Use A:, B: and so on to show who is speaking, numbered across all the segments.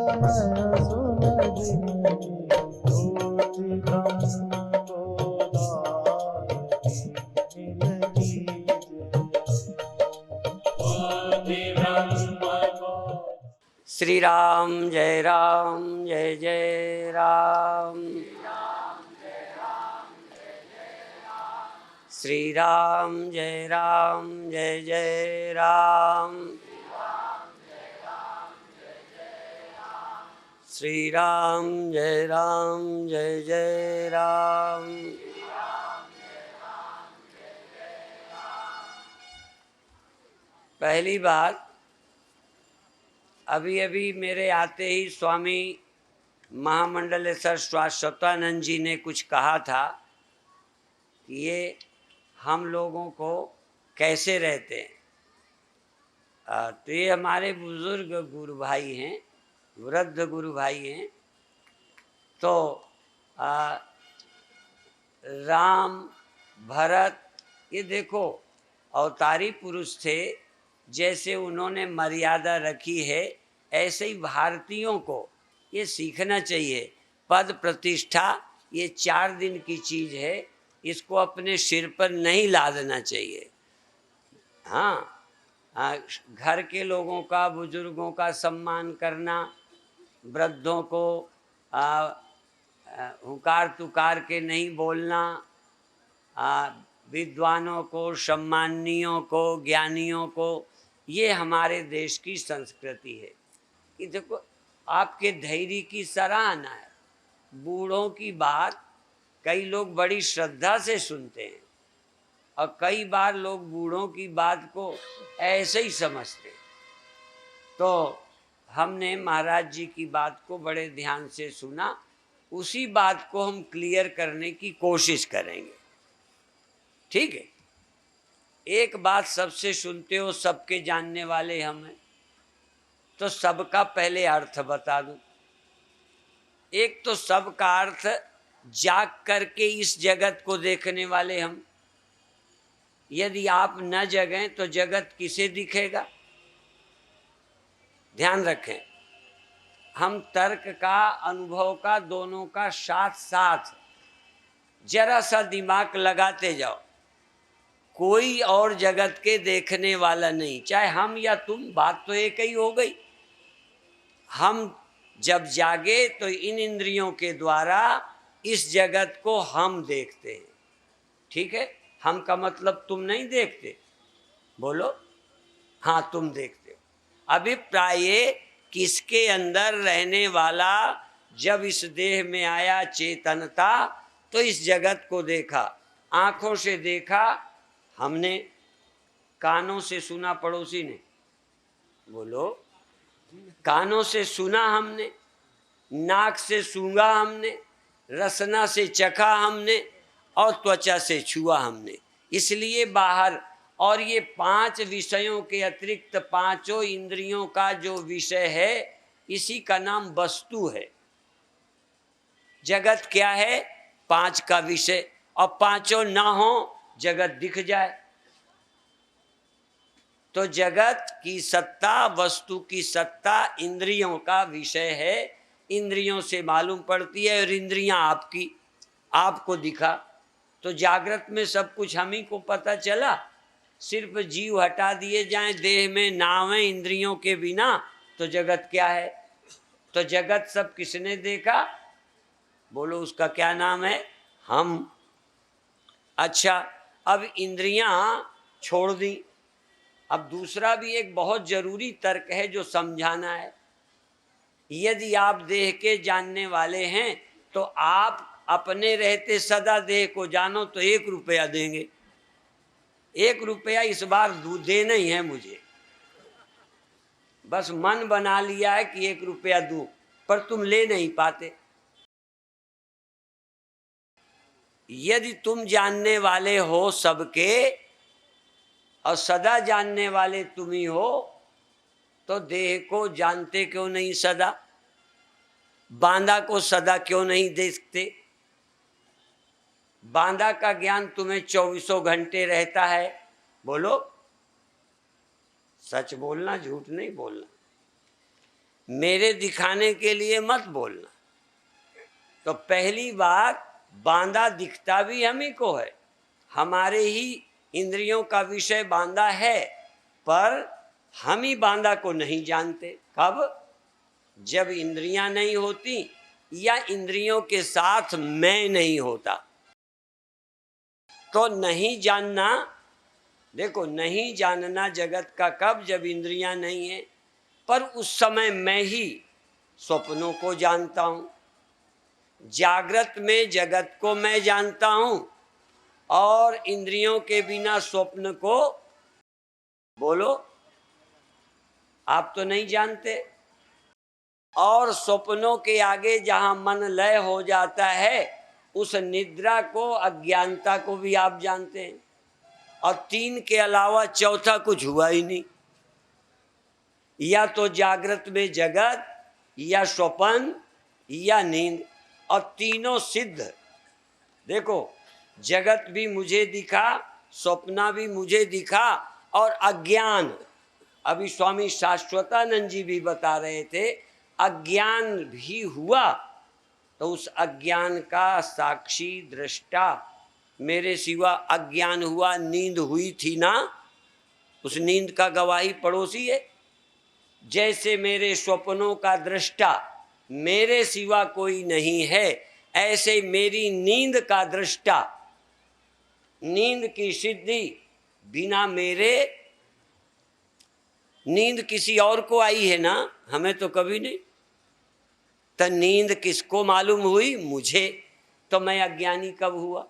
A: नयन सुलगिनी ज्योति ब्रह्म गोदावरी मिल
B: श्री राम जय जय राम। श्री राम जय जय राम। श्री राम जय जय राम। पहली बात, अभी अभी मेरे आते ही स्वामी महामंडलेश्वर शाश्वतानंद जी ने कुछ कहा था कि ये हम लोगों को कैसे रहते हैं। तो ये हमारे बुजुर्ग गुरु भाई हैं, वृद्ध गुरु भाई हैं। तो राम भरत, ये देखो अवतारी पुरुष थे, जैसे उन्होंने मर्यादा रखी है ऐसे ही भारतीयों को ये सीखना चाहिए। पद प्रतिष्ठा ये 4 दिन की चीज़ है, इसको अपने सिर पर नहीं लादना चाहिए। हाँ, घर के लोगों का, बुजुर्गों का सम्मान करना, वृद्धों को हुकार तुकार के नहीं बोलना, विद्वानों को, सम्मानियों को, ज्ञानियों को, ये हमारे देश की संस्कृति है। कि देखो, आपके धैर्य की सराहना है। बूढ़ों की बात कई लोग बड़ी श्रद्धा से सुनते हैं और कई बार लोग बूढ़ों की बात को ऐसे ही समझते हैं। तो हमने महाराज जी की बात को बड़े ध्यान से सुना, उसी बात को हम क्लियर करने की कोशिश करेंगे। ठीक है, एक बात सबसे सुनते हो, सबके जानने वाले हम हैं, तो सबका पहले अर्थ बता दूं। एक तो सबका अर्थ जाग करके इस जगत को देखने वाले हम। यदि आप न जगें तो जगत किसे दिखेगा? ध्यान रखें, हम तर्क का, अनुभव का, दोनों का साथ साथ जरा सा दिमाग लगाते जाओ। कोई और जगत के देखने वाला नहीं, चाहे हम या तुम, बात तो एक ही हो गई। हम जब जागे तो इन इंद्रियों के द्वारा इस जगत को हम देखते हैं। ठीक है, हम का मतलब तुम नहीं देखते, बोलो हाँ तुम देखते हो। अभिप्राय किसके अंदर रहने वाला जब इस देह में आया चेतनता, तो इस जगत को देखा, आंखों से देखा हमने, कानों से सुना पड़ोसी ने, बोलो कानों से सुना हमने, नाक से सूंघा हमने, रसना से चखा हमने और त्वचा से छुआ हमने। इसलिए बाहर, और ये 5 विषयों के अतिरिक्त 5 इंद्रियों का जो विषय है, इसी का नाम वस्तु है। जगत क्या है? 5 का विषय, और 5 ना हो जगत दिख जाए तो जगत की सत्ता, वस्तु की सत्ता इंद्रियों का विषय है। इंद्रियों से मालूम पड़ती है और इंद्रियां आपकी, आपको दिखा तो जागृत में सब कुछ हम ही को पता चला। सिर्फ जीव हटा दिए जाएं, देह में नाम है इंद्रियों के बिना, तो जगत क्या है? तो जगत सब किसने देखा? बोलो उसका क्या नाम है? हम। अच्छा, अब इंद्रियां छोड़ दी। अब दूसरा भी एक बहुत जरूरी तर्क है जो समझाना है। यदि आप देह के जानने वाले हैं तो आप अपने रहते सदा देह को जानो तो 1 रुपया देंगे। 1 रुपया इस बार देना ही है मुझे, बस मन बना लिया है कि 1 रुपया दूं, पर तुम ले नहीं पाते। यदि तुम जानने वाले हो सबके और सदा जानने वाले तुम ही हो, तो देह को जानते क्यों नहीं सदा? बांदा को सदा क्यों नहीं देखते? बांदा का ज्ञान तुम्हें 24 घंटे रहता है। बोलो, सच बोलना, झूठ नहीं बोलना। मेरे दिखाने के लिए मत बोलना। तो पहली बात, बांधा दिखता भी हम ही को है, हमारे ही इंद्रियों का विषय बांधा है, पर हम ही बांधा को नहीं जानते। कब? जब इंद्रियां नहीं होती या इंद्रियों के साथ मैं नहीं होता। तो नहीं जानना, देखो नहीं जानना जगत का कब? जब इंद्रियां नहीं है, पर उस समय मैं ही स्वप्नों को जानता हूं। जागृत में जगत को मैं जानता हूं और इंद्रियों के बिना स्वप्न को, बोलो, आप तो नहीं जानते। और स्वप्नों के आगे जहां मन लय हो जाता है, उस निद्रा को, अज्ञानता को भी आप जानते हैं। और तीन के अलावा चौथा कुछ हुआ ही नहीं। या तो जागृत में जगत, या स्वप्न, या नींद, और तीनों सिद्ध। देखो, जगत भी मुझे दिखा, स्वप्ना भी मुझे दिखा, और अज्ञान, अभी स्वामी शाश्वतानंद जी भी बता रहे थे, अज्ञान भी हुआ। तो उस अज्ञान का साक्षी दृष्टा मेरे सिवा अज्ञान हुआ। नींद हुई थी ना, उस नींद का गवाही पड़ोसी है। जैसे मेरे स्वप्नों का दृष्टा मेरे सिवा कोई नहीं है, ऐसे मेरी नींद का दृष्टा, नींद की सिद्धि बिना मेरे, नींद किसी और को आई है ना, हमें तो कभी नहीं। तो नींद किसको मालूम हुई? मुझे। तो मैं अज्ञानी कब हुआ?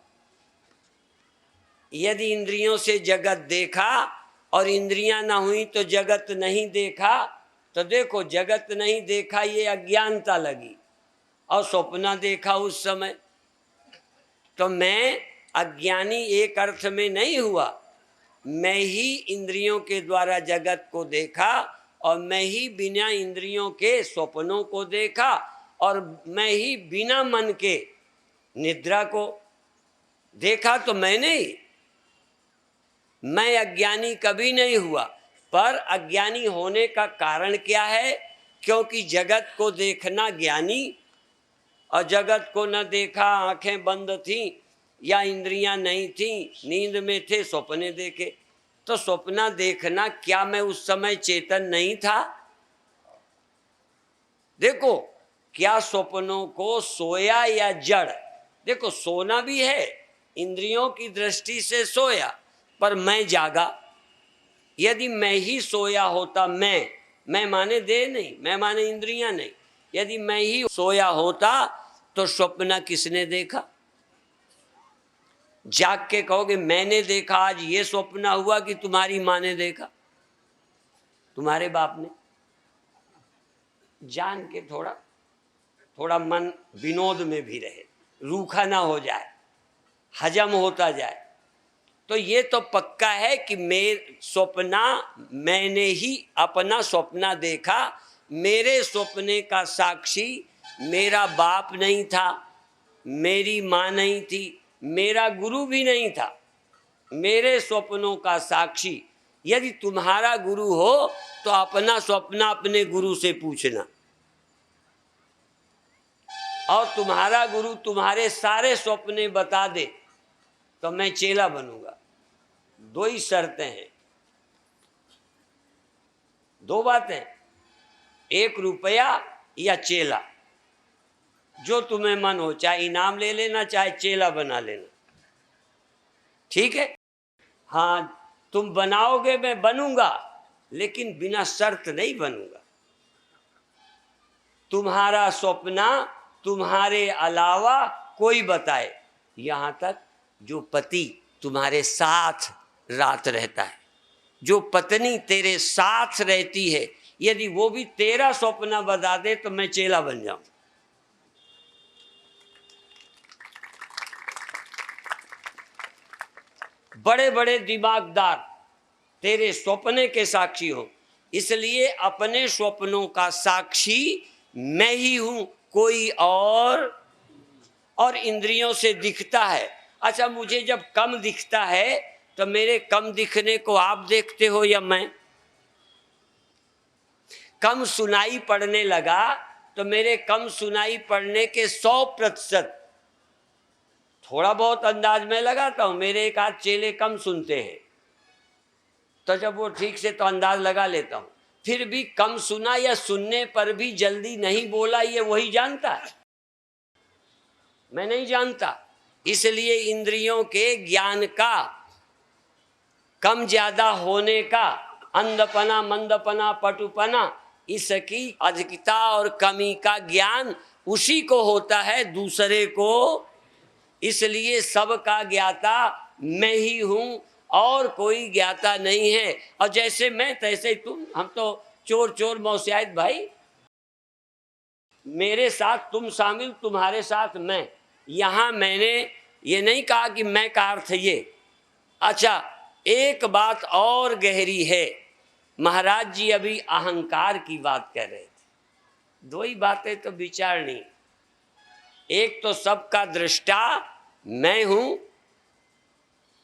B: यदि इंद्रियों से जगत देखा और इंद्रियां ना हुई तो जगत नहीं देखा, तो देखो जगत नहीं देखा ये अज्ञानता लगी, और स्वप्न देखा उस समय। तो मैं अज्ञानी एक अर्थ में नहीं हुआ, मैं ही इंद्रियों के द्वारा जगत को देखा, और मैं ही बिना इंद्रियों के स्वप्नों को देखा, और मैं ही बिना मन के निद्रा को देखा। तो मैंने ही, मैं अज्ञानी कभी नहीं हुआ। पर अज्ञानी होने का कारण क्या है? क्योंकि जगत को देखना ज्ञानी, और जगत को न देखा, आंखें बंद थीं या इंद्रियां नहीं थीं, नींद में थे, सपने देखे। तो सपना देखना, क्या मैं उस समय चेतन नहीं था? देखो, क्या स्वप्नों को सोया या जड़? देखो, सोना भी है, इंद्रियों की दृष्टि से सोया, पर मैं जागा। यदि मैं ही सोया होता, मैं माने देह नहीं, मैं माने इंद्रियां नहीं, यदि मैं ही सोया होता तो स्वप्न किसने देखा? जाग के कहोगे मैंने देखा आज ये स्वप्न हुआ, कि तुम्हारी माँ ने देखा, तुम्हारे बाप ने? जान के थोड़ा मन विनोद में भी रहे, रूखा ना हो जाए, हजम होता जाए। तो ये तो पक्का है कि मैंने ही अपना स्वप्न देखा। मेरे स्वप्ने का साक्षी मेरा बाप नहीं था, मेरी माँ नहीं थी, मेरा गुरु भी नहीं था। मेरे स्वप्नों का साक्षी, यदि तुम्हारा गुरु हो तो अपना स्वप्न अपने गुरु से पूछना, और तुम्हारा गुरु तुम्हारे सारे स्वप्ने बता दे तो मैं चेला बनूंगा। दो ही शर्तें हैं, दो बातें, 1 रुपया या चेला, जो तुम्हें मन हो, चाहे इनाम ले लेना, चाहे चेला बना लेना, ठीक है? हाँ, तुम बनाओगे, मैं बनूंगा, लेकिन बिना शर्त नहीं बनूंगा। तुम्हारा स्वप्न तुम्हारे अलावा कोई बताए, यहां तक जो पति तुम्हारे साथ रात रहता है, जो पत्नी तेरे साथ रहती है, यदि वो भी तेरा स्वप्न बता दे तो मैं चेला बन जाऊं। बड़े बड़े दिमागदार तेरे स्वप्ने के साक्षी हो, इसलिए अपने स्वप्नों का साक्षी मैं ही हूं, कोई और इंद्रियों से दिखता है। अच्छा, मुझे जब कम दिखता है तो मेरे कम दिखने को आप देखते हो या मैं? कम सुनाई पड़ने लगा तो मेरे कम सुनाई पड़ने के 100% थोड़ा बहुत अंदाज में लगाता हूँ। मेरे एक आध चेले कम सुनते हैं, तो जब वो ठीक से तो अंदाज लगा लेता हूँ। फिर भी कम सुना या सुनने पर भी जल्दी नहीं बोला, ये वही जानता है, मैं नहीं जानता। इसलिए इंद्रियों के ज्ञान का कम ज्यादा होने का, अंधपना, मंदपना, पटुपना, इसकी अधिकता और कमी का ज्ञान उसी को होता है, दूसरे को। इसलिए सबका ज्ञाता मैं ही हूँ और कोई ज्ञाता नहीं है। और जैसे मैं तैसे तुम, हम तो चोर चोर मौसियात भाई, मेरे साथ तुम शामिल, तुम्हारे साथ मैं। यहाँ मैंने ये नहीं कहा कि मैं का अर्थ ये। अच्छा, एक बात और गहरी है। महाराज जी अभी अहंकार की बात कर रहे थे। दो ही बातें तो विचारनी। एक तो सबका दृष्टा मैं हूं,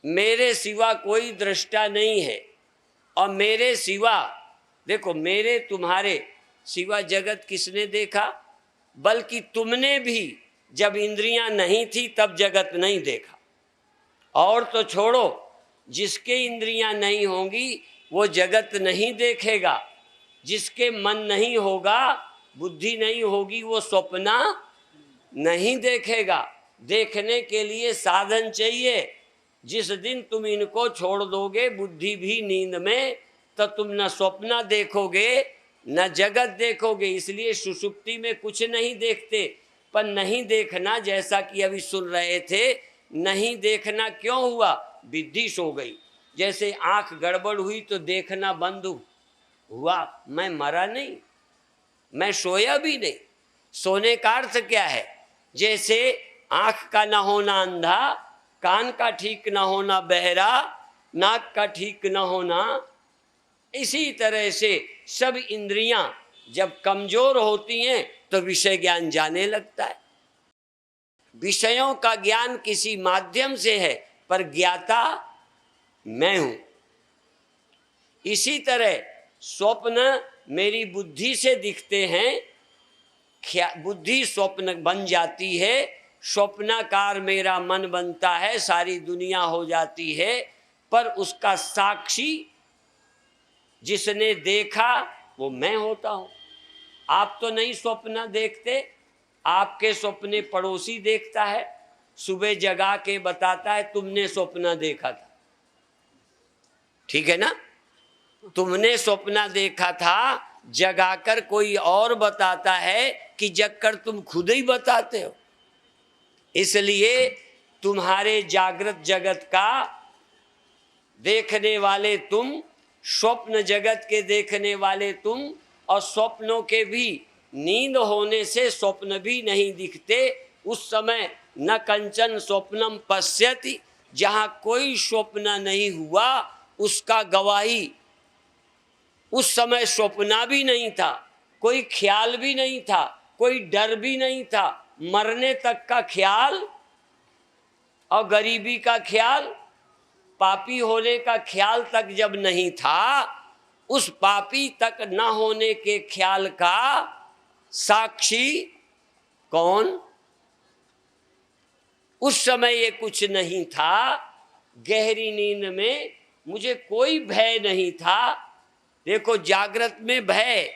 B: मेरे सिवा कोई दृष्टा नहीं है। और मेरे सिवा, देखो, मेरे तुम्हारे सिवा जगत किसने देखा? बल्कि तुमने भी जब इंद्रियां नहीं थी तब जगत नहीं देखा। और तो छोड़ो, जिसके इंद्रियां नहीं होंगी वो जगत नहीं देखेगा। जिसके मन नहीं होगा, बुद्धि नहीं होगी, वो स्वप्ना नहीं देखेगा। देखने के लिए साधन चाहिए। जिस दिन तुम इनको छोड़ दोगे, बुद्धि भी नींद में, तो तुम न स्वप्ना देखोगे न जगत देखोगे। इसलिए सुषुप्ति में कुछ नहीं देखते। पर नहीं देखना, जैसा कि अभी सुन रहे थे, नहीं देखना क्यों हुआ? विद्धि सो गई। जैसे आंख गड़बड़ हुई तो देखना बंद हुआ। मैं मरा नहीं, मैं सोया भी नहीं। सोने का अर्थ क्या है? जैसे आंख का न होना अंधा, कान का ठीक न होना बहरा, नाक का ठीक न होना, इसी तरह से सब इंद्रियां जब कमजोर होती हैं तो विषय ज्ञान जाने लगता है। विषयों का ज्ञान किसी माध्यम से है, पर ज्ञाता मैं हूं। इसी तरह स्वप्न मेरी बुद्धि से दिखते हैं, बुद्धि स्वप्न बन जाती है, स्वप्नाकार मेरा मन बनता है, सारी दुनिया हो जाती है। पर उसका साक्षी जिसने देखा वो मैं होता हूं। आप तो नहीं स्वप्न देखते, आपके स्वप्ने पड़ोसी देखता है, सुबह जगा के बताता है तुमने स्वप्न देखा था। ठीक है ना? तुमने स्वप्न देखा था, जगाकर कोई और बताता है कि जगकर तुम खुद ही बताते हो। इसलिए तुम्हारे जागृत जगत का देखने वाले तुम, स्वप्न जगत के देखने वाले तुम, और स्वप्नों के भी नींद होने से स्वप्न भी नहीं दिखते। उस समय न कंचन स्वप्नम पश्यति, जहाँ कोई स्वप्न नहीं हुआ उसका गवाही। उस समय स्वप्ना भी नहीं था, कोई ख्याल भी नहीं था, कोई डर भी नहीं था। मरने तक का ख्याल और गरीबी का ख्याल, पापी होने का ख्याल तक जब नहीं था, उस पापी तक न होने के ख्याल का साक्षी कौन? उस समय ये कुछ नहीं था। गहरी नींद में मुझे कोई भय नहीं था। देखो, जागृत में भय,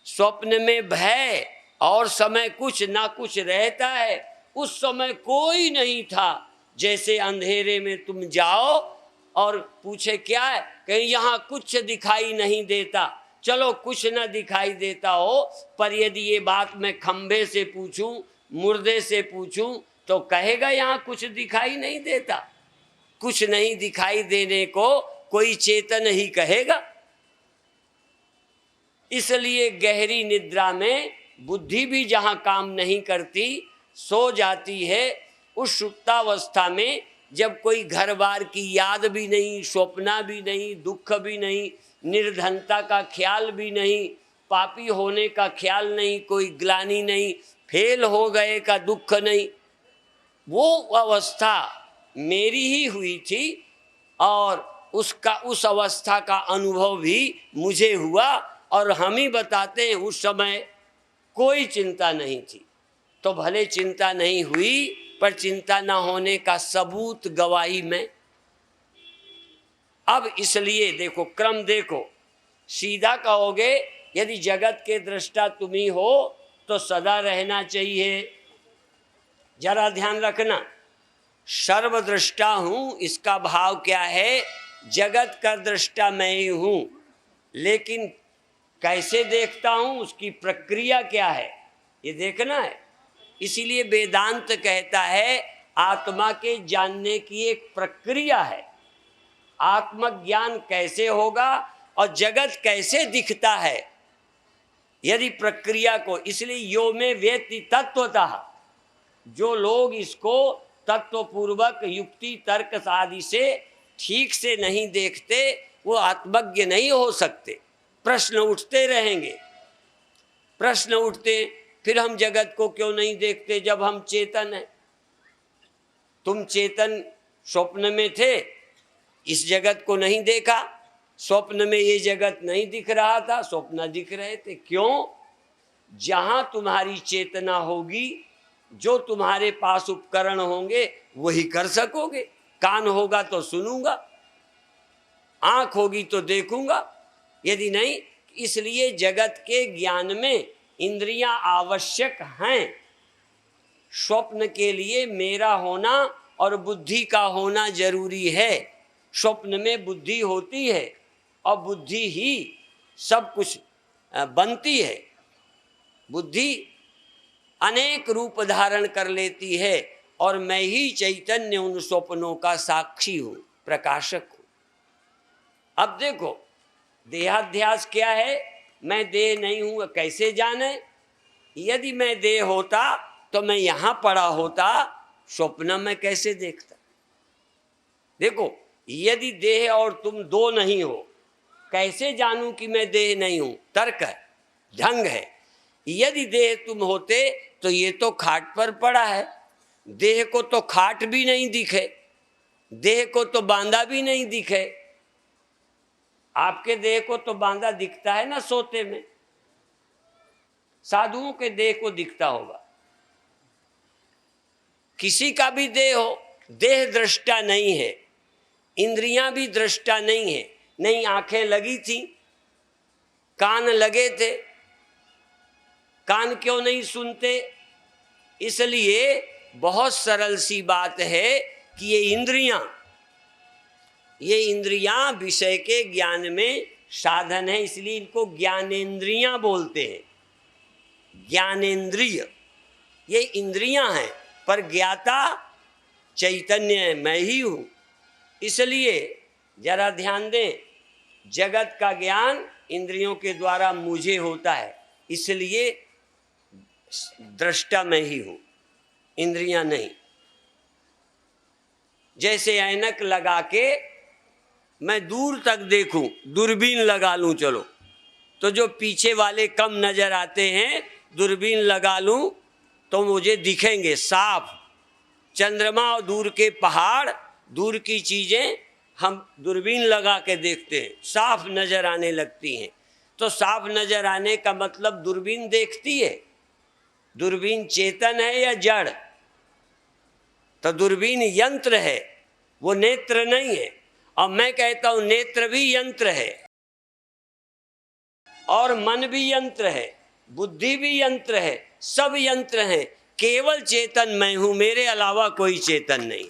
B: स्वप्न में भय, और समय कुछ ना कुछ रहता है। उस समय कोई नहीं था। जैसे अंधेरे में तुम जाओ और पूछे क्या है, कहीं यहाँ कुछ दिखाई नहीं देता। चलो, कुछ न दिखाई देता हो, पर यदि ये बात मैं खंभे से पूछूं, मुर्दे से पूछूं, तो कहेगा यहाँ कुछ दिखाई नहीं देता। कुछ नहीं दिखाई देने को कोई चेतन ही कहेगा। इसलिए गहरी निद्रा में बुद्धि भी जहाँ काम नहीं करती, सो जाती है। उस सुप्तावस्था में जब कोई घर बार की याद भी नहीं, स्वप्ना भी नहीं, दुख भी नहीं, निर्धनता का ख्याल भी नहीं, पापी होने का ख्याल नहीं, कोई ग्लानि नहीं, फेल हो गए का दुख नहीं, वो अवस्था मेरी ही हुई थी। और उस अवस्था का अनुभव भी मुझे हुआ। और हम ही बताते हैं उस समय कोई चिंता नहीं थी। तो भले चिंता नहीं हुई, पर चिंता ना होने का सबूत गवाही में। अब इसलिए देखो, क्रम देखो, सीधा कहोगे यदि जगत के दृष्टा तुम ही हो तो सदा रहना चाहिए। जरा ध्यान रखना, सर्वदृष्टा हूं, इसका भाव क्या है? जगत का दृष्टा मैं ही हूं, लेकिन कैसे देखता हूं, उसकी प्रक्रिया क्या है, ये देखना है। इसीलिए वेदांत कहता है आत्मा के जानने की एक प्रक्रिया है। आत्मज्ञान कैसे होगा और जगत कैसे दिखता है, यदि प्रक्रिया को, इसलिए यो में वेत्ति तत्वतः, जो लोग इसको तत्वपूर्वक युक्ति तर्क आदि से ठीक से नहीं देखते, वो आत्मज्ञ नहीं हो सकते। प्रश्न उठते रहेंगे, प्रश्न उठते, फिर हम जगत को क्यों नहीं देखते जब हम चेतन हैं? तुम चेतन स्वप्न में थे, इस जगत को नहीं देखा, स्वप्न में ये जगत नहीं दिख रहा था, स्वप्न दिख रहे थे। क्यों? जहां तुम्हारी चेतना होगी, जो तुम्हारे पास उपकरण होंगे वही कर सकोगे। कान होगा तो सुनूंगा, आंख होगी तो देखूंगा, यदि नहीं। इसलिए जगत के ज्ञान में इंद्रियां आवश्यक हैं। स्वप्न के लिए मेरा होना और बुद्धि का होना जरूरी है। स्वप्न में बुद्धि होती है और बुद्धि ही सब कुछ बनती है। बुद्धि अनेक रूप धारण कर लेती है और मैं ही चैतन्य उन स्वप्नों का साक्षी हूं, प्रकाशक हूं। अब देखो, देहाध्यास क्या है? मैं देह नहीं हूं, कैसे जाने? यदि मैं देह होता तो मैं यहां पड़ा होता, स्वप्न में कैसे देखता? देखो, यदि देह और तुम दो नहीं हो, कैसे जानूं कि मैं देह नहीं हूं? तर्क है, ढंग है। यदि देह तुम होते तो ये तो खाट पर पड़ा है, देह को तो खाट भी नहीं दिखे, देह को तो बांधा भी नहीं दिखे। आपके देह को तो बांधा दिखता है ना सोते में, साधुओं के देह को दिखता होगा। किसी का भी देह हो, देह दृष्टा नहीं है, इंद्रियां भी दृष्टा नहीं है। नहीं आंखें लगी थी, कान लगे थे, कान क्यों नहीं सुनते? इसलिए बहुत सरल सी बात है कि ये इंद्रियां विषय के ज्ञान में साधन है, इसलिए इनको ज्ञानेंद्रियां बोलते हैं। ज्ञानेंद्रिय ये इंद्रियां हैं, पर ज्ञाता चैतन्य मैं ही हूं। इसलिए जरा ध्यान दें, जगत का ज्ञान इंद्रियों के द्वारा मुझे होता है, इसलिए दृष्टा मैं ही हूं, इंद्रियां नहीं। जैसे ऐनक लगा के मैं दूर तक देखूं, दूरबीन लगा लूं, चलो तो जो पीछे वाले कम नजर आते हैं, दूरबीन लगा लूं तो मुझे दिखेंगे साफ। चंद्रमा और दूर के पहाड़, दूर की चीजें हम दूरबीन लगा के देखते हैं, साफ नजर आने लगती हैं। तो साफ नजर आने का मतलब दूरबीन देखती है। दूरबीन चेतन है या जड़? तो दूरबीन यंत्र है, वो नेत्र नहीं है। और मैं कहता हूं नेत्र भी यंत्र है, और मन भी यंत्र है, बुद्धि भी यंत्र है, सब यंत्र हैं। केवल चेतन मैं हूं, मेरे अलावा कोई चेतन नहीं।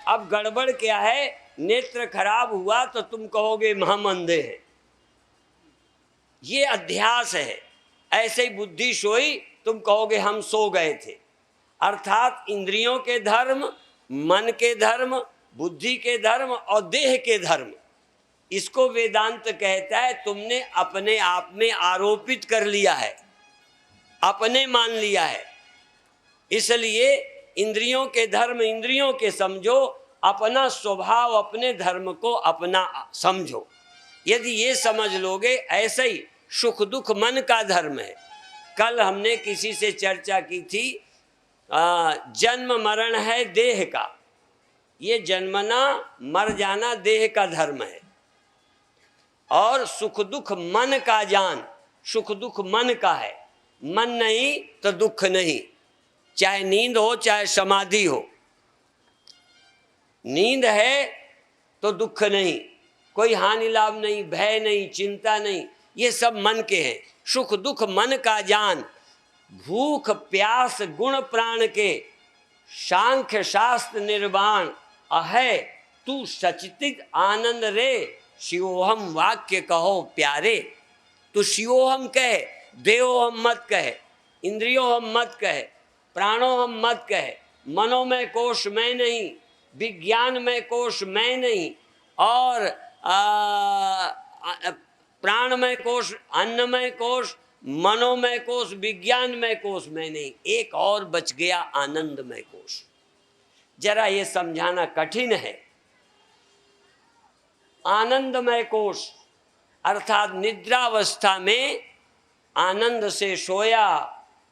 B: अब गड़बड़ क्या है? नेत्र खराब हुआ तो तुम कहोगे हम अंधे हैं, ये अध्यास है। ऐसे ही बुद्धि सोई, तुम कहोगे हम सो गए थे। अर्थात इंद्रियों के धर्म, मन के धर्म, बुद्धि के धर्म और देह के धर्म, इसको वेदांत कहता है तुमने अपने आप में आरोपित कर लिया है, अपने मान लिया है। इसलिए इंद्रियों के धर्म इंद्रियों के समझो, अपना स्वभाव अपने धर्म को अपना समझो। यदि ये समझ लोगे, ऐसे ही सुख दुख मन का धर्म है। कल हमने किसी से चर्चा की थी, जन्म मरण है देह का, ये जन्मना मर जाना देह का धर्म है। और सुख दुख मन का जान। सुख दुख मन का है, मन नहीं तो दुख नहीं। चाहे नींद हो चाहे समाधि हो, नींद है तो दुख नहीं, कोई हानि लाभ नहीं, भय नहीं, चिंता नहीं, ये सब मन के हैं। सुख दुख मन का जान, भूख प्यास गुण प्राण के, सांख्य शास्त्र निर्वाण, अहै तू सचितित आनंद रे, शिवोहम वाक्य कहो प्यारे। तो शिवोहम कहे, देहोहम मत कहे, इंद्रियोहम मत कहे, प्राणोहम मत कहे, मनोमय कोश मैं नहीं, विज्ञान में कोश मैं नहीं, और प्राणमय कोश, अन्नमय कोश, मनोमय कोश, विज्ञानमय कोश मैं नहीं। एक और बच गया, आनंदमय कोश। जरा ये समझाना कठिन है। आनंदमय कोश अर्थात निद्रावस्था में आनंद से सोया,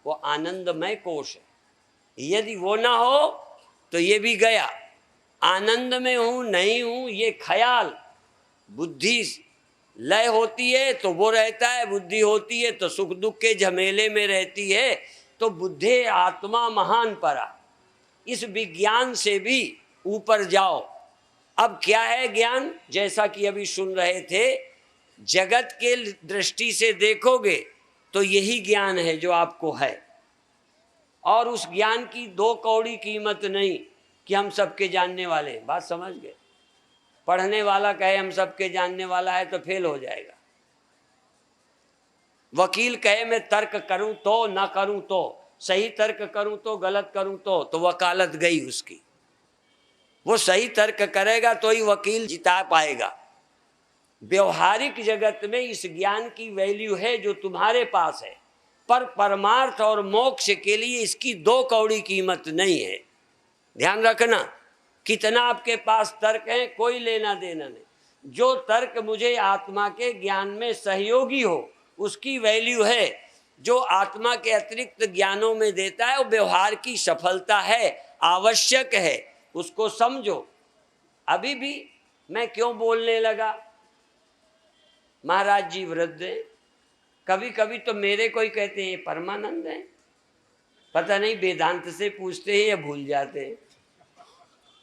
B: वो आनंदमय कोश है। यदि वो ना हो तो ये भी गया। आनंद में हूँ नहीं हूँ ये ख्याल, बुद्धि लय होती है तो वो रहता है, बुद्धि होती है तो सुख दुख के झमेले में रहती है। तो बुद्धे आत्मा महान परा, इस विज्ञान से भी ऊपर जाओ। अब क्या है ज्ञान? जैसा कि अभी सुन रहे थे, जगत के दृष्टि से देखोगे तो यही ज्ञान है जो आपको है, और उस ज्ञान की 2 कौड़ी कीमत नहीं कि हम सबके जानने वाले हैं। बात समझ गए? पढ़ने वाला कहे हम सबके जानने वाला है तो फेल हो जाएगा। वकील कहे मैं तर्क करूं तो ना करूं तो, सही तर्क करूं तो गलत करूं तो वकालत गई उसकी। वो सही तर्क करेगा तो ही वकील जिता पाएगा। व्यवहारिक जगत में इस ज्ञान की वैल्यू है जो तुम्हारे पास है, पर परमार्थ और मोक्ष के लिए इसकी 2 कौड़ी कीमत नहीं है। ध्यान रखना, कितना आपके पास तर्क है कोई लेना देना नहीं। जो तर्क मुझे आत्मा के ज्ञान में सहयोगी हो उसकी वैल्यू है। जो आत्मा के अतिरिक्त ज्ञानों में देता है वो व्यवहार की सफलता है, आवश्यक है, उसको समझो। अभी भी मैं क्यों बोलने लगा? महाराज जी वृद्ध हैं, कभी कभी तो मेरे को ही कहते हैं परमानंद है। पता नहीं वेदांत से पूछते हैं या भूल जाते हैं।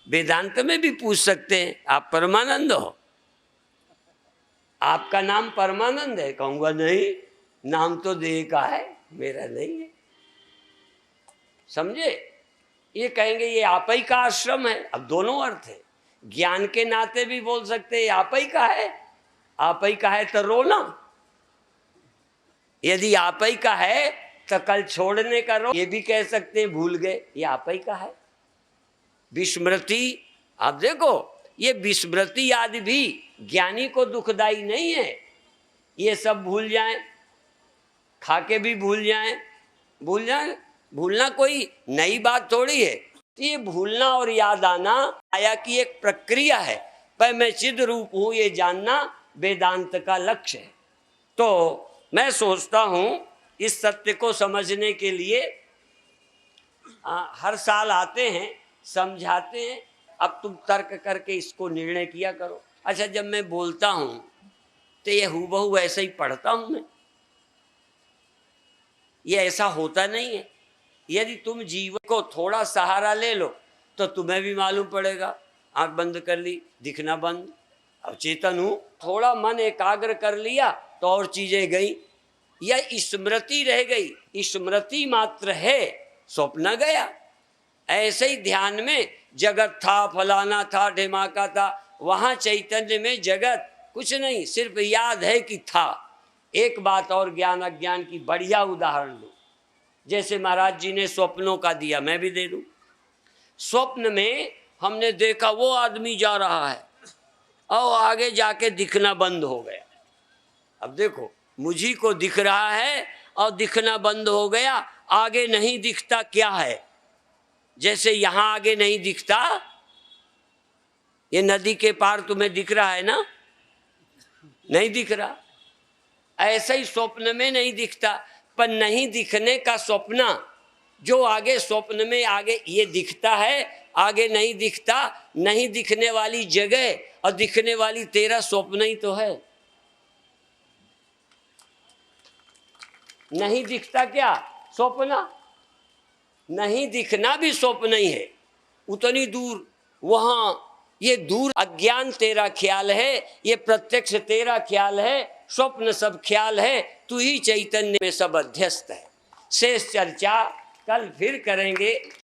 B: वेदांत में भी पूछ सकते हैं आप परमानंद हो, आपका नाम परमानंद है? कहूँगा नहीं, नाम तो देह का है, मेरा नहीं है। समझे? ये कहेंगे ये आप ही का आश्रम है। अब दोनों अर्थ है, ज्ञान के नाते भी बोल सकते हैं आप ही का है। आप ही का है तो रोना, यदि आप ही का है तो कल छोड़ने का रो। ये भी कह सकते हैं भूल गए, ये आप ही का है। विस्मृति, आप देखो ये विस्मृति आदि भी ज्ञानी को दुखदाई नहीं है। ये सब भूल जाएं, खा के भी भूल जाएं, भूल जाएं। भूलना कोई नई बात थोड़ी है। ये भूलना और याद आना आया की एक प्रक्रिया है, पर मैं चिद रूप हूं ये जानना वेदांत का लक्ष्य है। तो मैं सोचता हूं इस सत्य को समझने के लिए हर साल आते हैं, समझाते हैं। अब तुम तर्क करके इसको निर्णय किया करो। अच्छा, जब मैं बोलता हूं तो ये हूबहू ऐसे ही पढ़ता हूं मैं? ये ऐसा होता नहीं है। यदि तुम जीवन को थोड़ा सहारा ले लो तो तुम्हें भी मालूम पड़ेगा। आंख बंद कर ली, दिखना बंद, अब चेतन हूं। थोड़ा मन एकाग्र कर लिया तो और चीजें गई, या स्मृति रह गई। स्मृति मात्र है, स्वप्न गया। ऐसे ही ध्यान में जगत था, फलाना था, ढिमाका था, वहां चैतन्य में जगत कुछ नहीं, सिर्फ याद है कि था। एक बात और ज्ञान अज्ञान की बढ़िया उदाहरण दो। जैसे महाराज जी ने स्वप्नों का दिया, मैं भी दे दूं। स्वप्न में हमने देखा वो आदमी जा रहा है और आगे जाके दिखना बंद हो गया। अब देखो, मुझी को दिख रहा है और दिखना बंद हो गया, आगे नहीं दिखता। क्या है? जैसे यहां आगे नहीं दिखता, ये नदी के पार तुम्हें दिख रहा है ना? नहीं दिख रहा। ऐसे ही स्वप्न में नहीं दिखता, पर नहीं दिखने का स्वप्न, जो आगे स्वप्न में आगे ये दिखता है, आगे नहीं दिखता। नहीं दिखने वाली जगह और दिखने वाली तेरा स्वप्न ही तो है। नहीं दिखता क्या? स्वप्न। नहीं दिखना भी स्वप्न ही है। उतनी दूर वहां, ये दूर अज्ञान तेरा ख्याल है, ये प्रत्यक्ष तेरा ख्याल है, स्वप्न सब ख्याल है, तू ही चैतन्य में सब अध्यस्त है। शेष चर्चा कल फिर करेंगे।